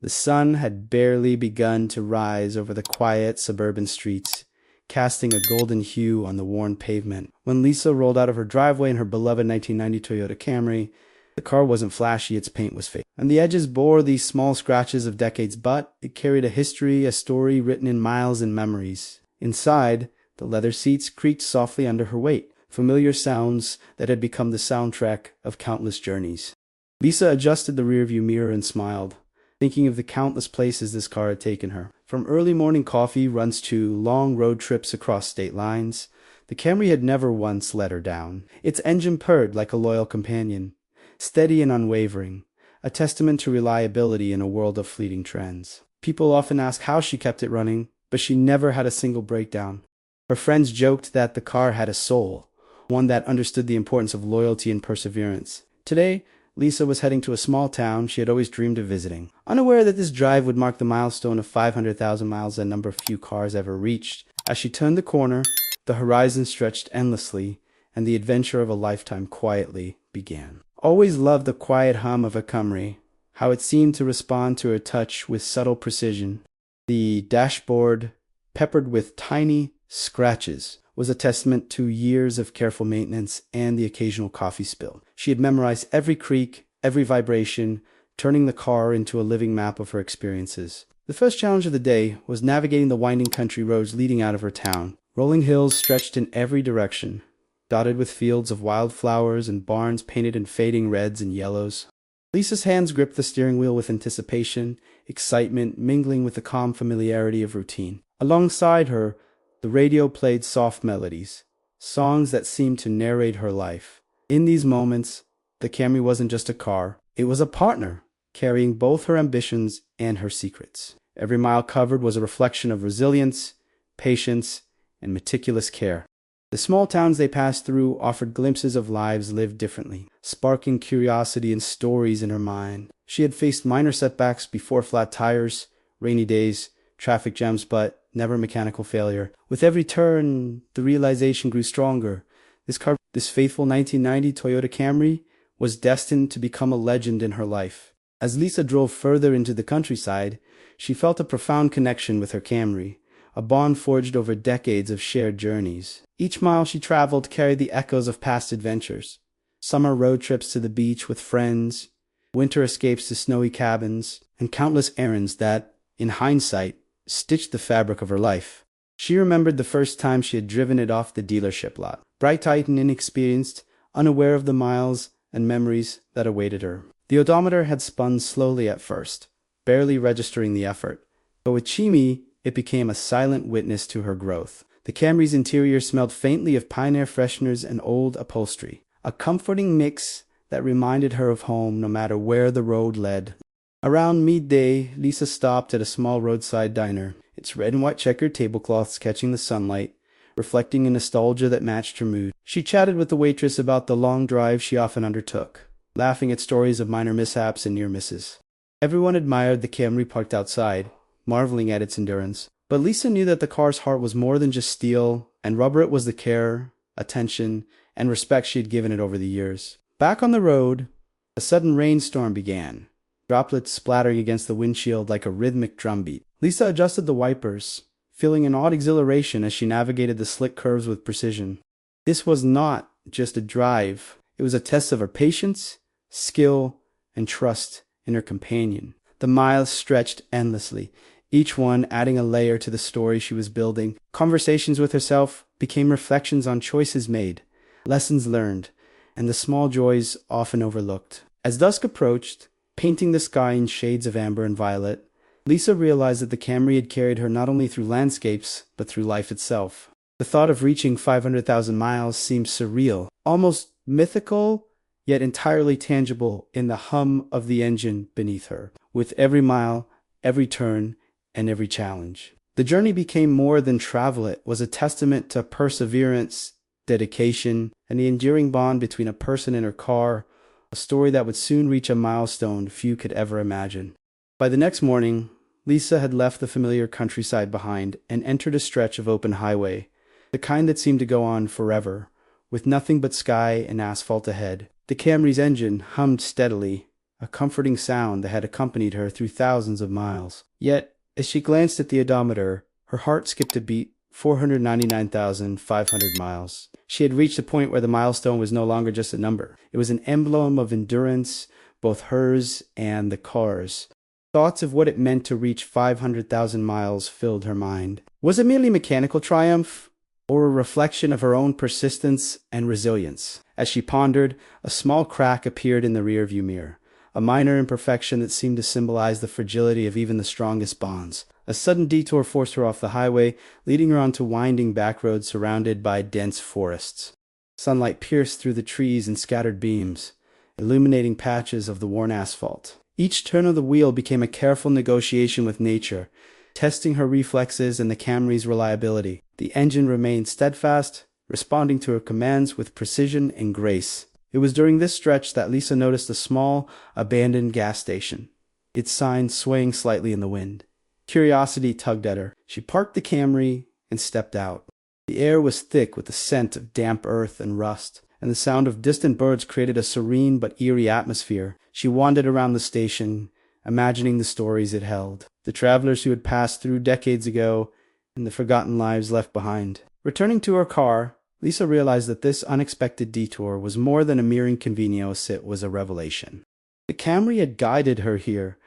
The sun had barely begun to rise over the quiet suburban streets, casting a golden hue on the worn pavement. When Lisa rolled out of her driveway in her beloved 1990 Toyota Camry, the car wasn't flashy, its paint was fake. And the edges bore these small scratches of decades, but it carried a history, a story written in miles and memories. Inside, the leather seats creaked softly under her weight, familiar sounds that had become the soundtrack of countless journeys. Lisa adjusted the rearview mirror and smiled, thinking of the countless places this car had taken her. From early morning coffee runs to long road trips across state lines, the Camry had never once let her down. Its engine purred like a loyal companion, steady and unwavering, a testament to reliability in a world of fleeting trends. People often ask how she kept it running, but she never had a single breakdown. Her friends joked that the car had a soul, one that understood the importance of loyalty and perseverance. Today, Lisa was heading to a small town she had always dreamed of visiting. Unaware that this drive would mark the milestone of 500,000 miles, a number few cars ever reached, as she turned the corner, the horizon stretched endlessly, and the adventure of a lifetime quietly began. Always loved the quiet hum of a Camry, how it seemed to respond to her touch with subtle precision. The dashboard, peppered with tiny scratches, was a testament to years of careful maintenance and the occasional coffee spill. She had memorized every creak, every vibration, turning the car into a living map of her experiences. The first challenge of the day was navigating the winding country roads leading out of her town. Rolling hills stretched in every direction, dotted with fields of wildflowers and barns painted in fading reds and yellows. Lisa's hands gripped the steering wheel with anticipation, excitement mingling with the calm familiarity of routine. Alongside her, the radio played soft melodies, songs that seemed to narrate her life. In these moments, the Camry wasn't just a car, it was a partner, carrying both her ambitions and her secrets. Every mile covered was a reflection of resilience, patience, and meticulous care. The small towns they passed through offered glimpses of lives lived differently, sparking curiosity and stories in her mind. She had faced minor setbacks before: flat tires, rainy days, traffic jams, but never mechanical failure. With every turn, the realization grew stronger. This faithful 1990 Toyota Camry was destined to become a legend in her life. As Lisa drove further into the countryside, she felt a profound connection with her Camry, a bond forged over decades of shared journeys. Each mile she traveled carried the echoes of past adventures. Summer road trips to the beach with friends, winter escapes to snowy cabins, and countless errands that, in hindsight, stitched the fabric of her life. She remembered the first time she had driven it off the dealership lot, bright-eyed and inexperienced, unaware of the miles and memories that awaited her. The odometer had spun slowly at first, barely registering the effort, but with Chimmy, it became a silent witness to her growth. The Camry's interior smelled faintly of pine air fresheners and old upholstery, a comforting mix that reminded her of home no matter where the road led. Around midday, Lisa stopped at a small roadside diner, its red and white checkered tablecloths catching the sunlight, reflecting a nostalgia that matched her mood. She chatted with the waitress about the long drive she often undertook, laughing at stories of minor mishaps and near misses. Everyone admired the Camry parked outside, marveling at its endurance. But Lisa knew that the car's heart was more than just steel and rubber. It was the care, attention, and respect she had given it over the years. Back on the road, a sudden rainstorm began, droplets splattering against the windshield like a rhythmic drumbeat. Lisa adjusted the wipers, feeling an odd exhilaration as she navigated the slick curves with precision. This was not just a drive. It was a test of her patience, skill, and trust in her companion. The miles stretched endlessly, each one adding a layer to the story she was building. Conversations with herself became reflections on choices made, lessons learned, and the small joys often overlooked. As dusk approached, painting the sky in shades of amber and violet, Lisa realized that the Camry had carried her not only through landscapes, but through life itself. The thought of reaching 500,000 miles seemed surreal, almost mythical, yet entirely tangible in the hum of the engine beneath her, with every mile, every turn, and every challenge. The journey became more than travel. It was a testament to perseverance, dedication, and the enduring bond between a person and her car, a story that would soon reach a milestone few could ever imagine. By the next morning, Lisa had left the familiar countryside behind and entered a stretch of open highway, the kind that seemed to go on forever, with nothing but sky and asphalt ahead. The Camry's engine hummed steadily, a comforting sound that had accompanied her through thousands of miles. Yet, as she glanced at the odometer, her heart skipped a beat. 499,500 miles. She had reached a point where the milestone was no longer just a number. It was an emblem of endurance, both hers and the car's. Thoughts of what it meant to reach 500,000 miles filled her mind. Was it merely mechanical triumph, or a reflection of her own persistence and resilience? As she pondered, a small crack appeared in the rearview mirror, a minor imperfection that seemed to symbolize the fragility of even the strongest bonds. A sudden detour forced her off the highway, leading her onto winding back roads surrounded by dense forests. Sunlight pierced through the trees in scattered beams, illuminating patches of the worn asphalt. Each turn of the wheel became a careful negotiation with nature, testing her reflexes and the Camry's reliability. The engine remained steadfast, responding to her commands with precision and grace. It was during this stretch that Lisa noticed a small, abandoned gas station, its sign swaying slightly in the wind. Curiosity tugged at her. She parked the Camry and stepped out. The air was thick with the scent of damp earth and rust, and the sound of distant birds created a serene but eerie atmosphere. She wandered around the station, imagining the stories it held, the travelers who had passed through decades ago, and the forgotten lives left behind. Returning to her car, Lisa realized that this unexpected detour was more than a mere inconvenience. It was a revelation. The Camry had guided her here,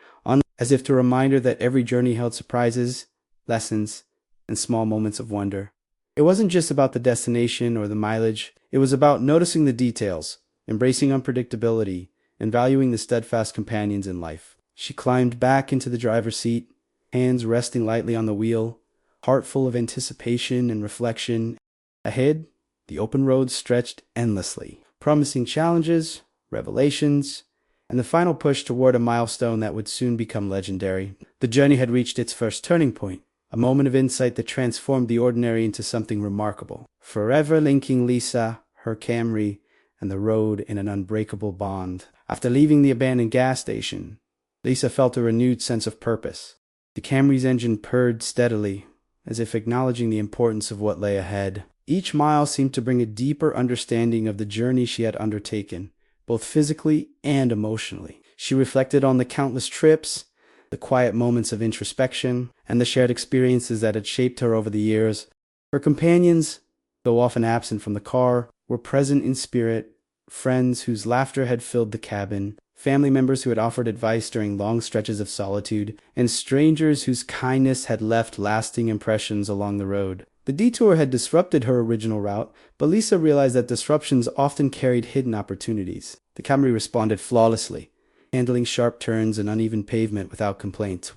as if to remind her that every journey held surprises, lessons, and small moments of wonder. It wasn't just about the destination or the mileage. It was about noticing the details, embracing unpredictability, and valuing the steadfast companions in life. She climbed back into the driver's seat, hands resting lightly on the wheel, heart full of anticipation and reflection. Ahead, the open road stretched endlessly, promising challenges, revelations, and the final push toward a milestone that would soon become legendary. The journey had reached its first turning point, a moment of insight that transformed the ordinary into something remarkable, forever linking Lisa, her Camry, and the road in an unbreakable bond. After leaving the abandoned gas station, Lisa felt a renewed sense of purpose. The Camry's engine purred steadily, as if acknowledging the importance of what lay ahead. Each mile seemed to bring a deeper understanding of the journey she had undertaken, both physically and emotionally. She reflected on the countless trips, the quiet moments of introspection, and the shared experiences that had shaped her over the years. Her companions, though often absent from the car, were present in spirit, friends whose laughter had filled the cabin, family members who had offered advice during long stretches of solitude, and strangers whose kindness had left lasting impressions along the road. The detour had disrupted her original route, but Lisa realized that disruptions often carried hidden opportunities. The Camry responded flawlessly, handling sharp turns and uneven pavement without complaint.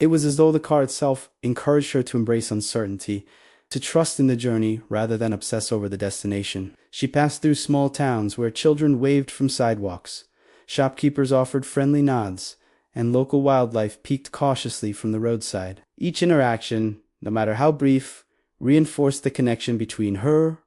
It was as though the car itself encouraged her to embrace uncertainty, to trust in the journey rather than obsess over the destination. She passed through small towns where children waved from sidewalks, shopkeepers offered friendly nods, and local wildlife peeked cautiously from the roadside. Each interaction, no matter how brief, reinforced the connection between her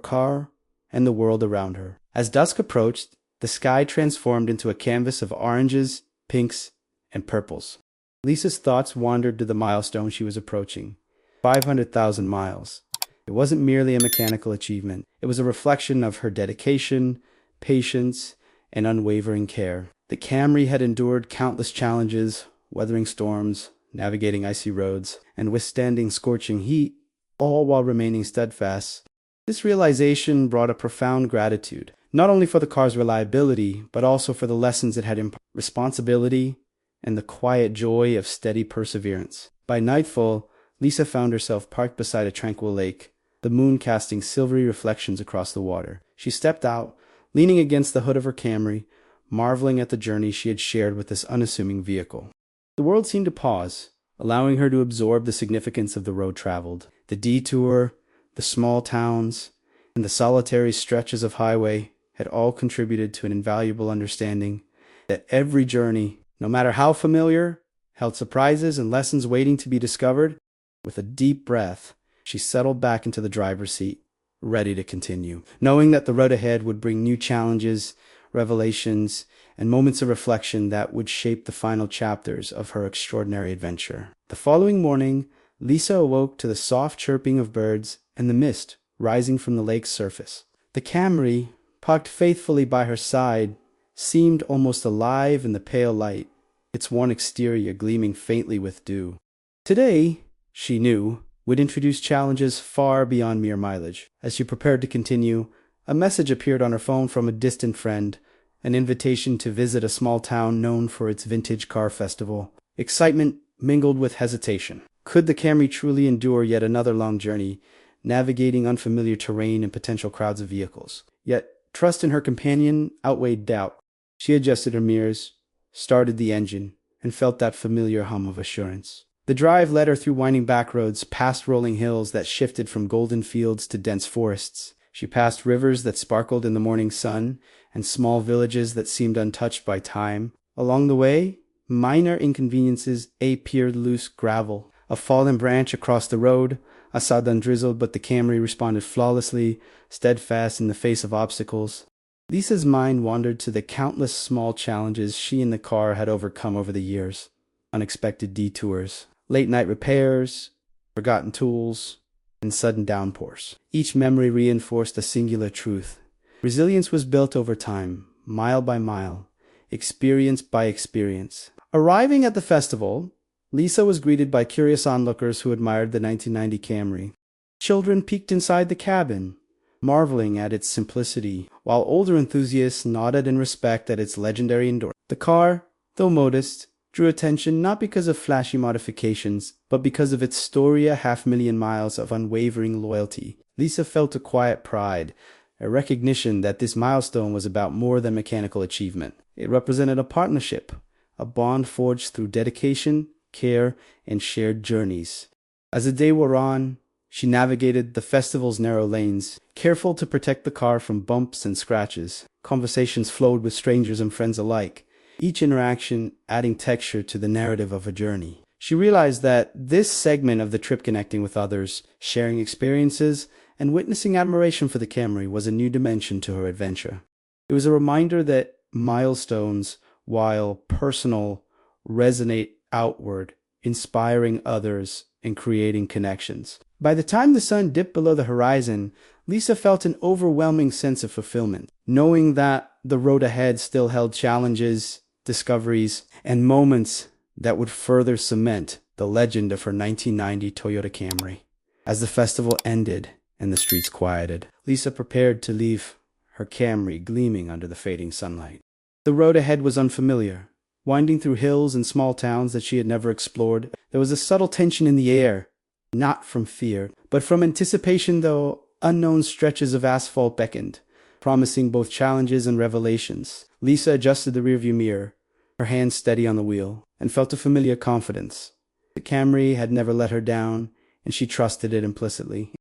car, and the world around her. As dusk approached, the sky transformed into a canvas of oranges, pinks, and purples. Lisa's thoughts wandered to the milestone she was approaching, 500,000 miles. It wasn't merely a mechanical achievement. It was a reflection of her dedication, patience, and unwavering care. The Camry had endured countless challenges, weathering storms, navigating icy roads, and withstanding scorching heat, all while remaining steadfast. This realization brought a profound gratitude, not only for the car's reliability, but also for the lessons it had imparted: responsibility and the quiet joy of steady perseverance. By nightfall, Lisa found herself parked beside a tranquil lake, the moon casting silvery reflections across the water. She stepped out, leaning against the hood of her Camry, marveling at the journey she had shared with this unassuming vehicle. The world seemed to pause, allowing her to absorb the significance of the road traveled. The detour, the small towns, and the solitary stretches of highway had all contributed to an invaluable understanding that every journey, no matter how familiar, held surprises and lessons waiting to be discovered. With a deep breath, she settled back into the driver's seat, ready to continue, knowing that the road ahead would bring new challenges, revelations, and moments of reflection that would shape the final chapters of her extraordinary adventure. The following morning, Lisa awoke to the soft chirping of birds and the mist rising from the lake's surface. The Camry, parked faithfully by her side, seemed almost alive in the pale light, its worn exterior gleaming faintly with dew. Today, she knew, would introduce challenges far beyond mere mileage. As she prepared to continue, a message appeared on her phone from a distant friend, an invitation to visit a small town known for its vintage car festival. Excitement mingled with hesitation. Could the Camry truly endure yet another long journey, navigating unfamiliar terrain and potential crowds of vehicles? Yet, trust in her companion outweighed doubt. She adjusted her mirrors, started the engine, and felt that familiar hum of assurance. The drive led her through winding back roads, past rolling hills that shifted from golden fields to dense forests. She passed rivers that sparkled in the morning sun, and small villages that seemed untouched by time. Along the way, minor inconveniences appeared: loose gravel, a fallen branch across the road, a sudden drizzle, but the Camry responded flawlessly, steadfast in the face of obstacles. Lisa's mind wandered to the countless small challenges she and the car had overcome over the years. Unexpected detours, late-night repairs, forgotten tools, and sudden downpours. Each memory reinforced a singular truth. Resilience was built over time, mile by mile, experience by experience. Arriving at the festival, Lisa was greeted by curious onlookers who admired the 1990 Camry. Children peeked inside the cabin, marveling at its simplicity, while older enthusiasts nodded in respect at its legendary endurance. The car, though modest, drew attention not because of flashy modifications, but because of its storied 500,000 miles of unwavering loyalty. Lisa felt a quiet pride, a recognition that this milestone was about more than mechanical achievement. It represented a partnership, a bond forged through dedication, care, and shared journeys. As the day wore on, she navigated the festival's narrow lanes, careful to protect the car from bumps and scratches. Conversations flowed with strangers and friends alike, each interaction adding texture to the narrative of a journey. She realized that this segment of the trip, connecting with others, sharing experiences, and witnessing admiration for the Camry, was a new dimension to her adventure. It was a reminder that milestones, while personal, resonate outward, inspiring others and creating connections. By the time the sun dipped below the horizon, Lisa felt an overwhelming sense of fulfillment, knowing that the road ahead still held challenges, discoveries, and moments that would further cement the legend of her 1990 Toyota Camry. As the festival ended and the streets quieted, Lisa prepared to leave her Camry gleaming under the fading sunlight. The road ahead was unfamiliar, winding through hills and small towns that she had never explored. There was a subtle tension in the air, not from fear, but from anticipation, though unknown stretches of asphalt beckoned, promising both challenges and revelations. Lisa adjusted the rearview mirror, her hands steady on the wheel, and felt a familiar confidence. The Camry had never let her down, and she trusted it implicitly.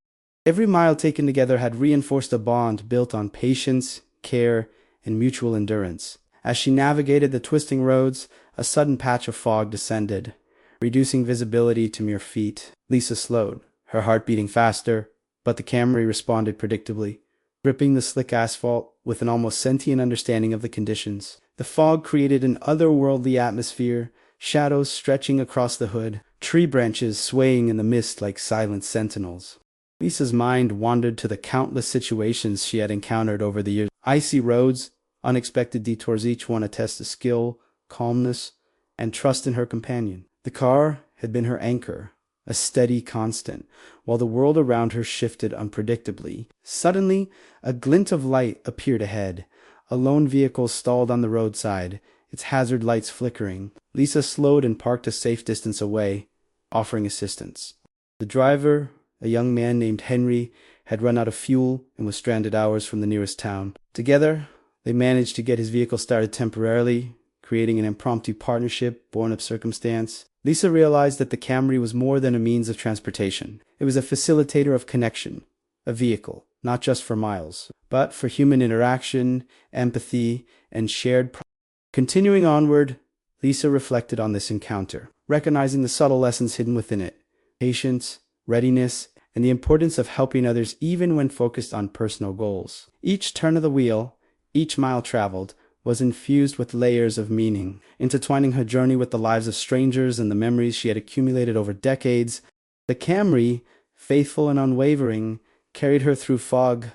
Every mile taken together had reinforced a bond built on patience, care, and mutual endurance. As she navigated the twisting roads, a sudden patch of fog descended, reducing visibility to mere feet. Lisa slowed, her heart beating faster, but the Camry responded predictably, gripping the slick asphalt with an almost sentient understanding of the conditions. The fog created an otherworldly atmosphere, shadows stretching across the hood, tree branches swaying in the mist like silent sentinels. Lisa's mind wandered to the countless situations she had encountered over the years. Icy roads, unexpected detours, each one a test of skill, calmness, and trust in her companion. The car had been her anchor, a steady constant, while the world around her shifted unpredictably. Suddenly, a glint of light appeared ahead. A lone vehicle stalled on the roadside, its hazard lights flickering. Lisa slowed and parked a safe distance away, offering assistance. The driver, a young man named Henry, had run out of fuel and was stranded hours from the nearest town. Together, they managed to get his vehicle started temporarily, creating an impromptu partnership born of circumstance. Lisa realized that the Camry was more than a means of transportation. It was a facilitator of connection, a vehicle, not just for miles, but for human interaction, empathy, and shared. Continuing onward, Lisa reflected on this encounter, recognizing the subtle lessons hidden within it: patience, readiness, and the importance of helping others even when focused on personal goals. Each turn of the wheel, each mile traveled, was infused with layers of meaning, intertwining her journey with the lives of strangers and the memories she had accumulated over decades. The Camry, faithful and unwavering, carried her through fog,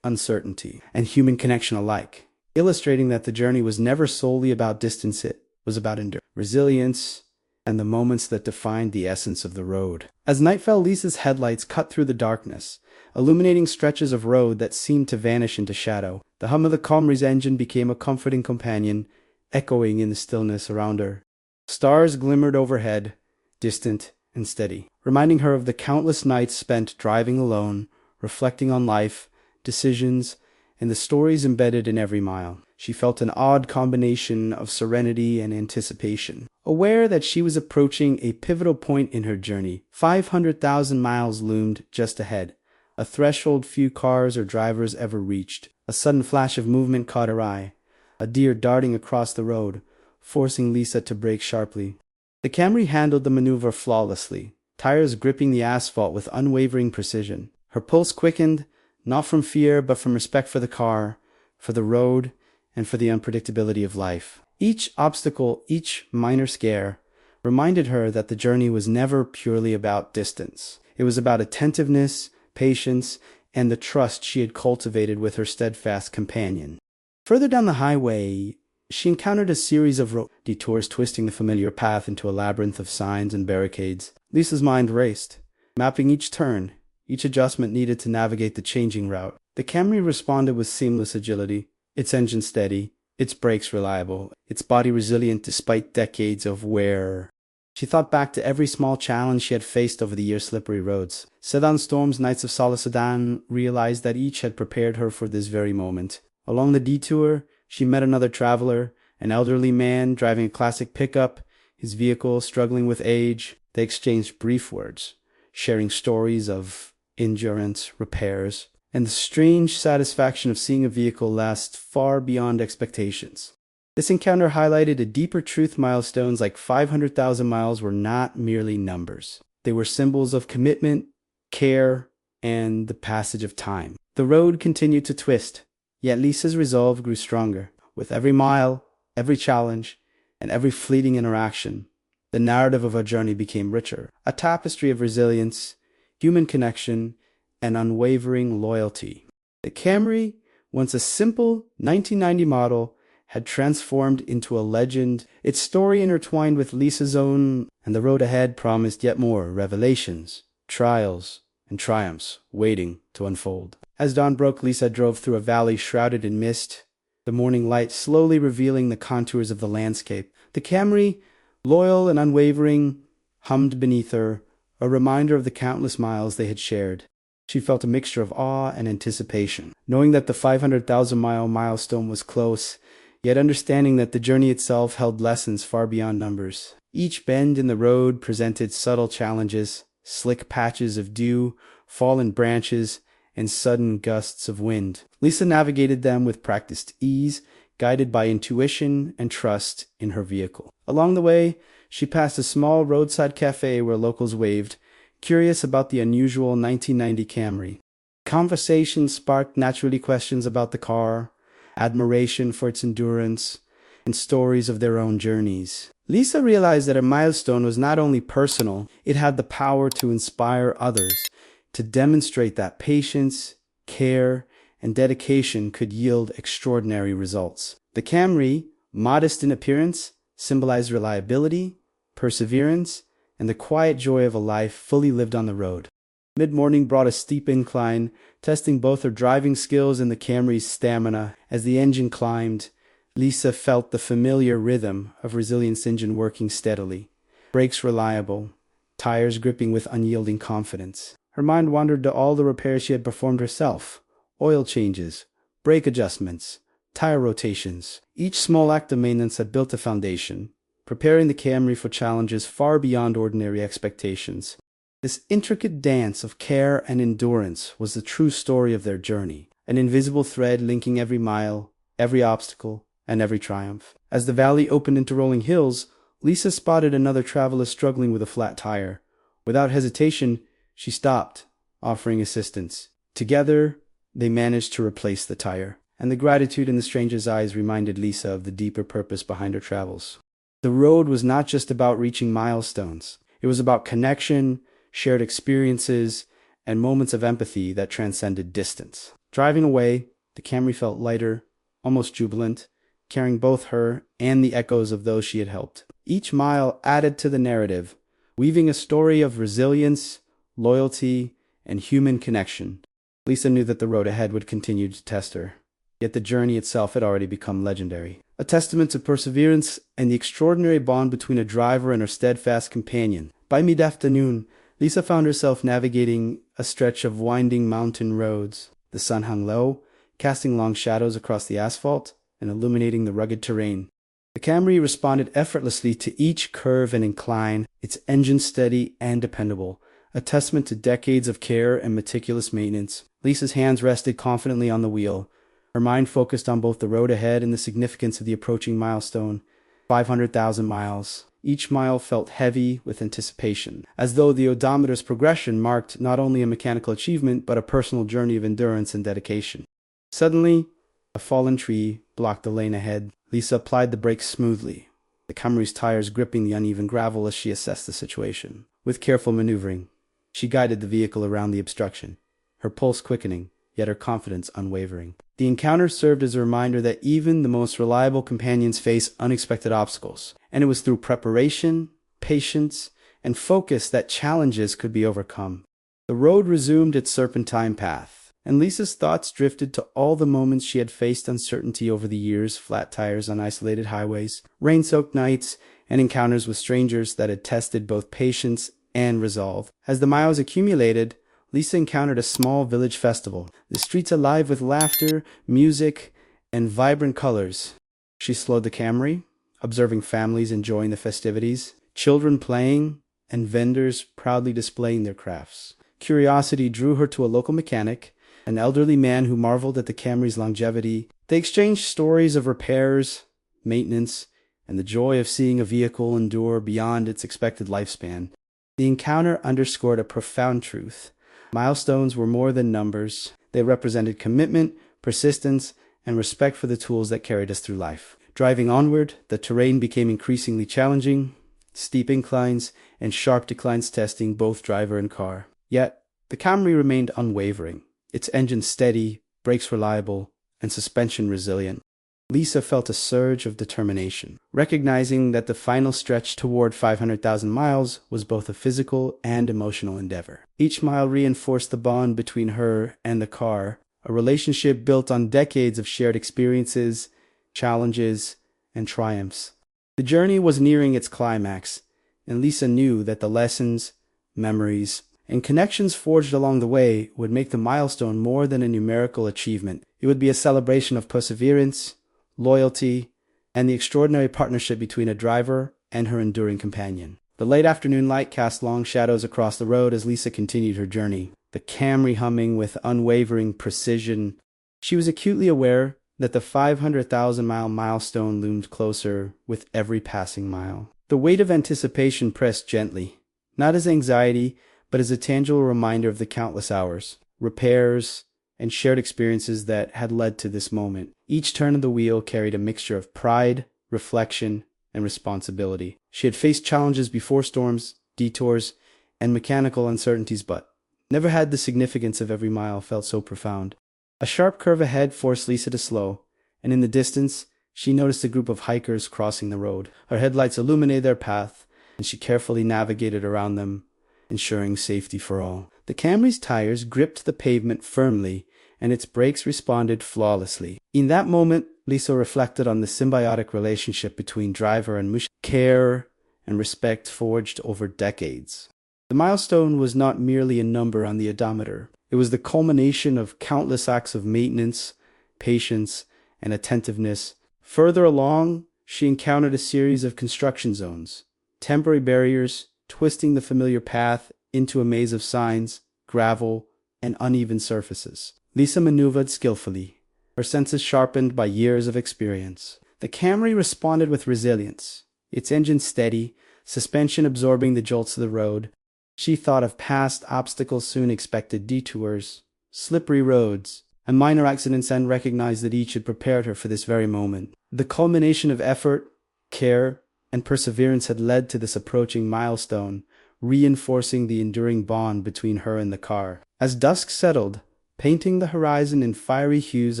uncertainty, and human connection alike. illustrating that the journey was never solely about distance, it was about endurance, resilience, and the moments that defined the essence of the road. As night fell, Lisa's headlights cut through the darkness, illuminating stretches of road that seemed to vanish into shadow. The hum of the Camry's engine became a comforting companion, echoing in the stillness around her. Stars glimmered overhead, distant and steady, reminding her of the countless nights spent driving alone, reflecting on life, decisions, and the stories embedded in every mile. She felt an odd combination of serenity and anticipation, aware that she was approaching a pivotal point in her journey. 500,000 miles loomed just ahead, a threshold few cars or drivers ever reached. A sudden flash of movement caught her eye, a deer darting across the road, forcing Lisa to brake sharply. The Camry handled the maneuver flawlessly, tires gripping the asphalt with unwavering precision. Her pulse quickened, not from fear but from respect for the car, for the road, and for the unpredictability of life. Each obstacle, each minor scare, reminded her that the journey was never purely about distance. It was about attentiveness, patience, and the trust she had cultivated with her steadfast companion. Further down the highway, she encountered a series of detours, twisting the familiar path into a labyrinth of signs and barricades. Lisa's mind raced, mapping each turn, each adjustment needed to navigate the changing route. The Camry responded with seamless agility, its engine steady, its brakes reliable, its body resilient despite decades of wear. She thought back to every small challenge she had faced over the year's slippery roads. Sedan storms, nights of solace sedan, realized that each had prepared her for this very moment. Along the detour, she met another traveler, an elderly man driving a classic pickup, his vehicle struggling with age. They exchanged brief words, sharing stories of endurance, repairs, and the strange satisfaction of seeing a vehicle last far beyond expectations. This encounter highlighted a deeper truth. Milestones like 500,000 miles were not merely numbers. They were symbols of commitment, care, and the passage of time. The road continued to twist, yet Lisa's resolve grew stronger. With every mile, every challenge, and every fleeting interaction, the narrative of her journey became richer, a tapestry of resilience, human connection, and unwavering loyalty. The Camry, once a simple 1990 model, had transformed into a legend, its story intertwined with Lisa's own, and the road ahead promised yet more revelations, trials, and triumphs waiting to unfold. As dawn broke, Lisa drove through a valley shrouded in mist, the morning light slowly revealing the contours of the landscape. The Camry, loyal and unwavering, hummed beneath her, a reminder of the countless miles they had shared. She felt a mixture of awe and anticipation, knowing that the 500,000-mile milestone was close, yet understanding that the journey itself held lessons far beyond numbers. Each bend in the road presented subtle challenges, slick patches of dew, fallen branches, and sudden gusts of wind. Lisa navigated them with practiced ease, guided by intuition and trust in her vehicle. Along the way, she passed a small roadside cafe where locals waved, curious about the unusual 1990 Camry. Conversation sparked naturally questions about the car, admiration for its endurance, and stories of their own journeys. Lisa realized that her milestone was not only personal, it had the power to inspire others, to demonstrate that patience, care, and dedication could yield extraordinary results. The Camry, modest in appearance, symbolized reliability, perseverance, and the quiet joy of a life fully lived on the road. Mid-morning brought a steep incline, testing both her driving skills and the Camry's stamina. As the engine climbed, Lisa felt the familiar rhythm of Resilience engine working steadily, brakes reliable, tires gripping with unyielding confidence. Her mind wandered to all the repairs she had performed herself, oil changes, brake adjustments, tire rotations. Each small act of maintenance had built a foundation, preparing the Camry for challenges far beyond ordinary expectations. This intricate dance of care and endurance was the true story of their journey, an invisible thread linking every mile, every obstacle, and every triumph. As the valley opened into rolling hills, Lisa spotted another traveler struggling with a flat tire. Without hesitation, she stopped, offering assistance. Together, they managed to replace the tire, and the gratitude in the stranger's eyes reminded Lisa of the deeper purpose behind her travels. The road was not just about reaching milestones. It was about connection, shared experiences, and moments of empathy that transcended distance. Driving away, the Camry felt lighter, almost jubilant, carrying both her and the echoes of those she had helped. Each mile added to the narrative, weaving a story of resilience, loyalty, and human connection. Lisa knew that the road ahead would continue to test her, yet the journey itself had already become legendary. A testament to perseverance and the extraordinary bond between a driver and her steadfast companion. By mid-afternoon, Lisa found herself navigating a stretch of winding mountain roads. The sun hung low, casting long shadows across the asphalt and illuminating the rugged terrain. The Camry responded effortlessly to each curve and incline, its engine steady and dependable, a testament to decades of care and meticulous maintenance. Lisa's hands rested confidently on the wheel, her mind focused on both the road ahead and the significance of the approaching milestone, 500,000 miles. Each mile felt heavy with anticipation, as though the odometer's progression marked not only a mechanical achievement but a personal journey of endurance and dedication. Suddenly, a fallen tree blocked the lane ahead. Lisa applied the brakes smoothly, the Camry's tires gripping the uneven gravel as she assessed the situation. With careful maneuvering, she guided the vehicle around the obstruction, her pulse quickening, yet her confidence unwavering. The encounter served as a reminder that even the most reliable companions face unexpected obstacles, and it was through preparation, patience, and focus that challenges could be overcome. The road resumed its serpentine path, and Lisa's thoughts drifted to all the moments she had faced uncertainty over the years: flat tires on isolated highways, rain-soaked nights, and encounters with strangers that had tested both patience and resolve. As the miles accumulated, Lisa encountered a small village festival, the streets alive with laughter, music, and vibrant colors. She slowed the Camry, observing families enjoying the festivities, children playing, and vendors proudly displaying their crafts. Curiosity drew her to a local mechanic, an elderly man who marveled at the Camry's longevity. They exchanged stories of repairs, maintenance, and the joy of seeing a vehicle endure beyond its expected lifespan. The encounter underscored a profound truth. Milestones were more than numbers. They represented commitment, persistence, and respect for the tools that carried us through life. Driving onward, the terrain became increasingly challenging, steep inclines and sharp declines testing both driver and car. Yet, the Camry remained unwavering, its engine steady, brakes reliable, and suspension resilient. Lisa felt a surge of determination, recognizing that the final stretch toward 500,000 miles was both a physical and emotional endeavor. Each mile reinforced the bond between her and the car, a relationship built on decades of shared experiences, challenges, and triumphs. The journey was nearing its climax, and Lisa knew that the lessons, memories, and connections forged along the way would make the milestone more than a numerical achievement. It would be a celebration of perseverance, loyalty, and the extraordinary partnership between a driver and her enduring companion. The late afternoon light cast long shadows across the road as Lisa continued her journey, the Camry humming with unwavering precision. She was acutely aware that the 500,000-mile milestone loomed closer with every passing mile. The weight of anticipation pressed gently, not as anxiety, but as a tangible reminder of the countless hours, repairs, and shared experiences that had led to this moment. Each turn of the wheel carried a mixture of pride, reflection, and responsibility. She had faced challenges before: storms, detours, and mechanical uncertainties, but never had the significance of every mile felt so profound. A sharp curve ahead forced Lisa to slow, and in the distance, she noticed a group of hikers crossing the road. Her headlights illuminated their path, and she carefully navigated around them, ensuring safety for all. The Camry's tires gripped the pavement firmly, and its brakes responded flawlessly. In that moment, Lisa reflected on the symbiotic relationship between driver and machine, care and respect forged over decades. The milestone was not merely a number on the odometer. It was the culmination of countless acts of maintenance, patience, and attentiveness. Further along, she encountered a series of construction zones, temporary barriers twisting the familiar path into a maze of signs, gravel, and uneven surfaces. Lisa maneuvered skillfully, her senses sharpened by years of experience. The Camry responded with resilience, its engine steady, suspension absorbing the jolts of the road. She thought of past obstacles, soon expected detours, slippery roads, and minor accidents, and recognized that each had prepared her for this very moment. The culmination of effort, care, and perseverance had led to this approaching milestone, reinforcing the enduring bond between her and the car. As dusk settled, painting the horizon in fiery hues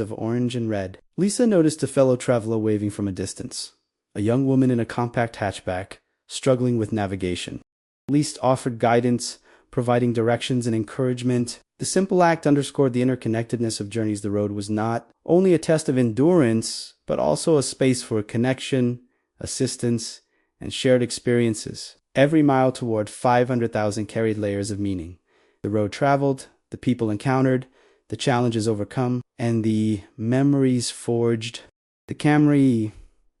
of orange and red, Lisa noticed a fellow traveler waving from a distance, a young woman in a compact hatchback, struggling with navigation. Lisa offered guidance, providing directions and encouragement. The simple act underscored the interconnectedness of journeys. The road was not only a test of endurance, but also a space for connection, assistance, and shared experiences. Every mile toward 500,000 carried layers of meaning. The road traveled, the people encountered, the challenges overcome, and the memories forged. The Camry,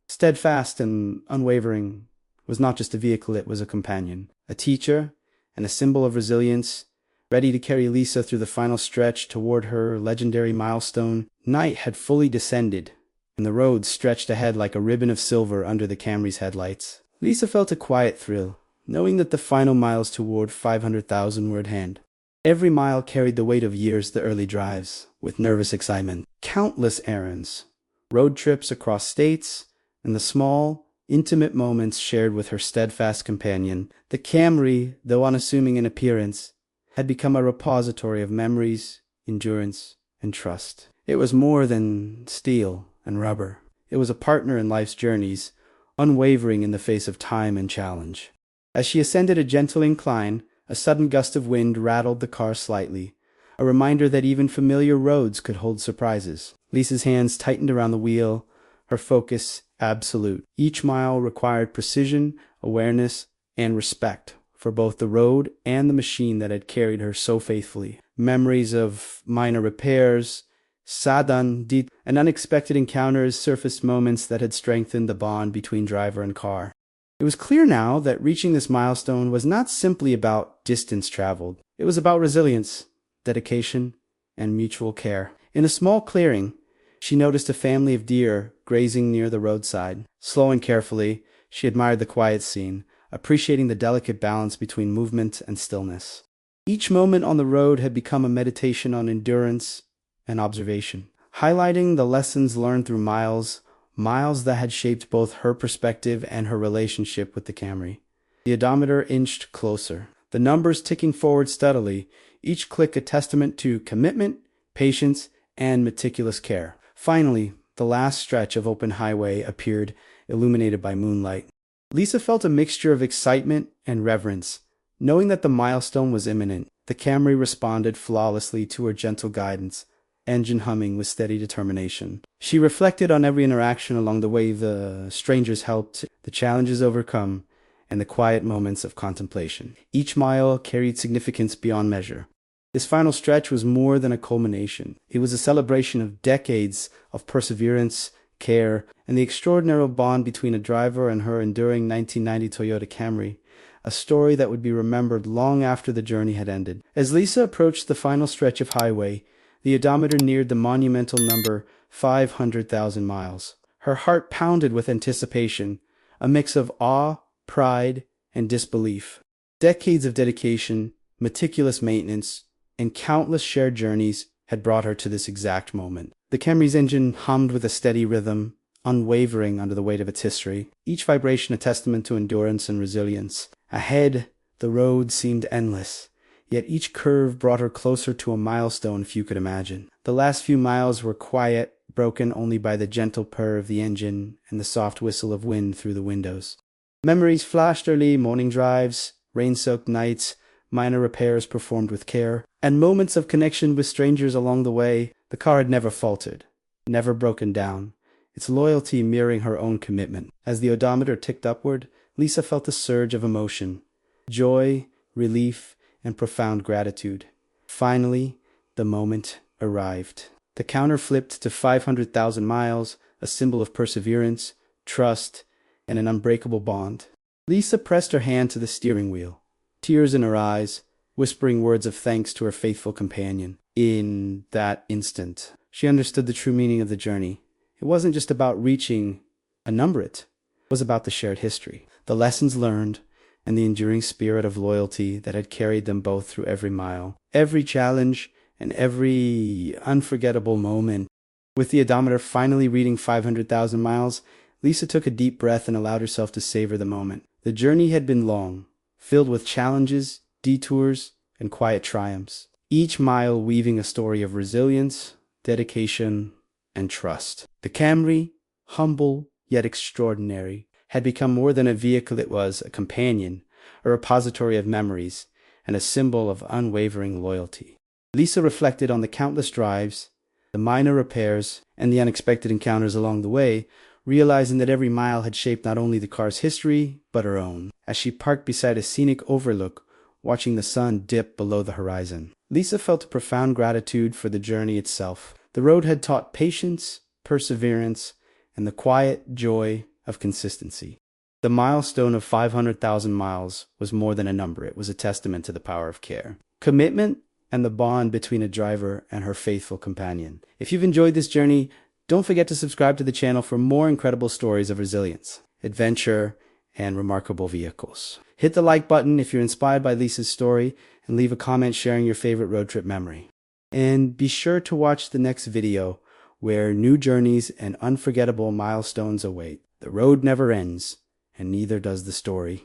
steadfast and unwavering, was not just a vehicle, it was a companion, a teacher, and a symbol of resilience, ready to carry Lisa through the final stretch toward her legendary milestone. Night had fully descended, and the road stretched ahead like a ribbon of silver under the Camry's headlights. Lisa felt a quiet thrill, knowing that the final miles toward 500,000 were at hand. Every mile carried the weight of years, the early drives, with nervous excitement, countless errands, road trips across states, and the small, intimate moments shared with her steadfast companion. The Camry, though unassuming in appearance, had become a repository of memories, endurance, and trust. It was more than steel and rubber. It was a partner in life's journeys, unwavering in the face of time and challenge. As she ascended a gentle incline, a sudden gust of wind rattled the car slightly, a reminder that even familiar roads could hold surprises. Lisa's hands tightened around the wheel, her focus absolute. Each mile required precision, awareness, and respect for both the road and the machine that had carried her so faithfully. Memories of minor repairs, sudden and unexpected encounters surfaced, moments that had strengthened the bond between driver and car. It was clear now that reaching this milestone was not simply about distance traveled. It was about resilience, dedication, and mutual care. In a small clearing, she noticed a family of deer grazing near the roadside. Slowing carefully, she admired the quiet scene, appreciating the delicate balance between movement and stillness. Each moment on the road had become a meditation on endurance and observation, highlighting the lessons learned through miles that had shaped both her perspective and her relationship with the Camry. The odometer inched closer, the numbers ticking forward steadily, each click a testament to commitment, patience, and meticulous care. Finally, the last stretch of open highway appeared, illuminated by moonlight. Lisa felt a mixture of excitement and reverence, knowing that the milestone was imminent. The Camry responded flawlessly to her gentle guidance, engine humming with steady determination. She reflected on every interaction along the way, the strangers helped, the challenges overcome, and the quiet moments of contemplation. Each mile carried significance beyond measure. This final stretch was more than a culmination. It was a celebration of decades of perseverance, care, and the extraordinary bond between a driver and her enduring 1990 Toyota Camry, a story that would be remembered long after the journey had ended. As Lisa approached the final stretch of highway, the odometer neared the monumental number 500,000 miles. Her heart pounded with anticipation, a mix of awe, pride, and disbelief. Decades of dedication, meticulous maintenance, and countless shared journeys had brought her to this exact moment. The Camry's engine hummed with a steady rhythm, unwavering under the weight of its history, each vibration a testament to endurance and resilience. Ahead, the road seemed endless, yet each curve brought her closer to a milestone few could imagine. The last few miles were quiet, broken only by the gentle purr of the engine and the soft whistle of wind through the windows. Memories flashed: early morning drives, rain-soaked nights, minor repairs performed with care, and moments of connection with strangers along the way. The car had never faltered, never broken down, its loyalty mirroring her own commitment. As the odometer ticked upward, Lisa felt a surge of emotion, joy, relief, and profound gratitude. Finally, the moment arrived. The counter flipped to 500,000 miles, a symbol of perseverance, trust, and an unbreakable bond. Lisa pressed her hand to the steering wheel, tears in her eyes, whispering words of thanks to her faithful companion. In that instant, she understood the true meaning of the journey. It wasn't just about reaching a number, it was about the shared history, the lessons learned, and the enduring spirit of loyalty that had carried them both through every mile, every challenge, and every unforgettable moment. With the odometer finally reading 500,000 miles, Lisa took a deep breath and allowed herself to savor the moment. The journey had been long, filled with challenges, detours, and quiet triumphs, each mile weaving a story of resilience, dedication, and trust. The Camry, humble yet extraordinary, had become more than a vehicle. It was a companion, a repository of memories, and a symbol of unwavering loyalty. Lisa reflected on the countless drives, the minor repairs, and the unexpected encounters along the way, realizing that every mile had shaped not only the car's history, but her own. As she parked beside a scenic overlook, watching the sun dip below the horizon, Lisa felt a profound gratitude for the journey itself. The road had taught patience, perseverance, and the quiet joy of consistency. The milestone of 500,000 miles was more than a number. It was a testament to the power of care, commitment, and the bond between a driver and her faithful companion. If you've enjoyed this journey, don't forget to subscribe to the channel for more incredible stories of resilience, adventure, and remarkable vehicles. Hit the like button if you're inspired by Lisa's story, and leave a comment sharing your favorite road trip memory. And be sure to watch the next video where new journeys and unforgettable milestones await. The road never ends, and neither does the story.